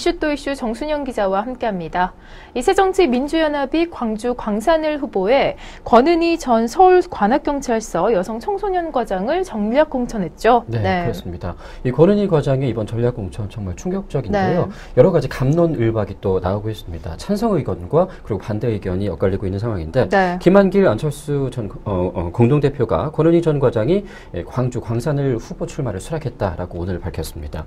이슈 또 이슈 정순영 기자와 함께합니다. 이 새정치민주연합이 광주 광산을 후보에 권은희 전 서울관악경찰서 여성 청소년 과장을 전략 공천했죠. 네, 그렇습니다. 이 권은희 과장의 이번 전략 공천 정말 충격적인데요. 여러 가지 갑론을박이 또 나오고 있습니다. 찬성 의견과 그리고 반대 의견이 엇갈리고 있는 상황인데 김한길 안철수 전 공동대표가 권은희 전 과장이 광주 광산을 후보 출마를 수락했다라고 오늘 밝혔습니다.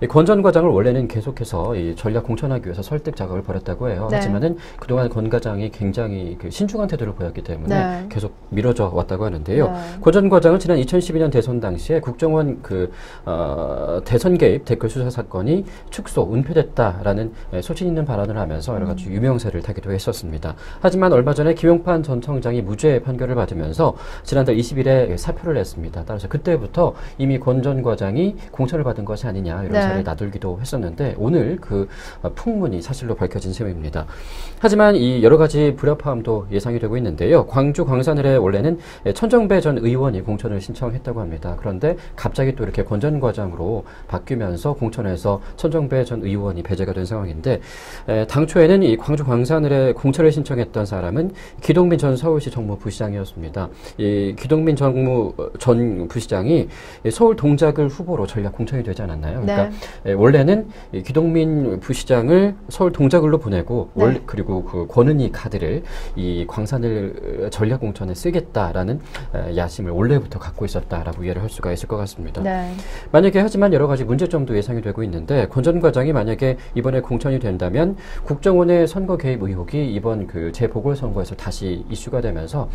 권 전 과장을 원래는 계속해서 이 전략 공천하기 위해서 설득 작업을 벌였다고 해요. 하지만은 그동안 권 과장이 굉장히 신중한 태도를 보였기 때문에 계속 미뤄져 왔다고 하는데요. 권 전 과장은 지난 2012년 대선 당시에 국정원 대선 개입 댓글 수사 사건이 축소, 은폐됐다라는 소신 있는 발언을 하면서 여러 가지 유명세를 타기도 했었습니다. 하지만 얼마 전에 김용판 전 청장이 무죄 판결을 받으면서 지난달 20일에 사표를 냈습니다. 따라서 그때부터 이미 권 전 과장이 공천을 받은 것이 아니냐 이런 사례를 나돌기도 했었는데 오늘 그 풍문이 사실로 밝혀진 셈입니다. 하지만 이 여러 가지 불협화음도 예상이 되고 있는데요. 광주 광산을에 원래는 천정배 전 의원이 공천을 신청했다고 합니다. 그런데 갑자기 또 이렇게 권 전 과장으로 바뀌면서 공천에서 천정배 전 의원이 배제가 된 상황인데 당초에는 이 광주 광산을에 공천을 신청했던 사람은 기동민 전 서울시 정무부시장이었습니다. 이 기동민 전 부시장이 서울 동작을 후보로 전략 공천이 되지 않았나요? 그러니까 원래는 이 기동민 부시장을 서울 동작을로 보내고 그리고 그 권은희 카드를 이 광산을 전략 공천에 쓰겠다라는 야심을 원래부터 갖고 있었다라고 이해를 할 수가 있을 것 같습니다. 만약에 하지만 여러 가지 문제점도 예상이 되고 있는데 권 전 과장이 만약에 이번에 공천이 된다면 국정원의 선거 개입 의혹이 이번 그 재보궐선거에서 다시 이슈가 되면서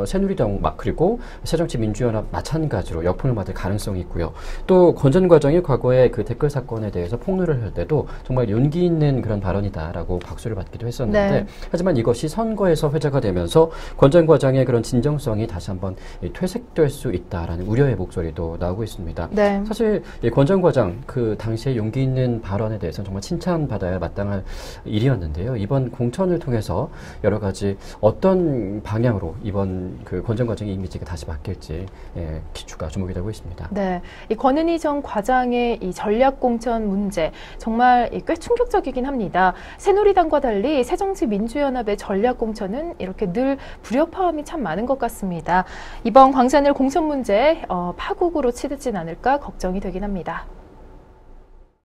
새누리당 그리고 새정치민주연합 마찬가지로 역풍을 맞을 가능성이 있고요. 또 권 전 과장이 과거에 그 댓글 사건에 대해서 폭로를 할 때도 정말 용기 있는 그런 발언이다라고 박수를 받기도 했었는데 하지만 이것이 선거에서 회자가 되면서 권 전 과장의 그런 진정성이 다시 한번 퇴색될 수 있다라는 우려의 목소리도 나오고 있습니다. 사실 권 전 과장 그 당시에 용기 있는 발언에 대해서는 정말 칭찬받아야 마땅할 일이었는데요. 이번 공천을 통해서 여러 가지 어떤 방향으로 이번 그 권 전 과장의 이미지가 다시 바뀔지 기추가 주목이 되고 있습니다. 이 권은희 전 과장의 이 전략 공천 문제 정말 꽤 충격적이긴 합니다. 새누리당과 달리 새정치민주연합의 전략 공천은 이렇게 늘 불협화음이 참 많은 것 같습니다. 이번 광산을 공천 문제 파국으로 치닫진 않을까 걱정이 되긴 합니다.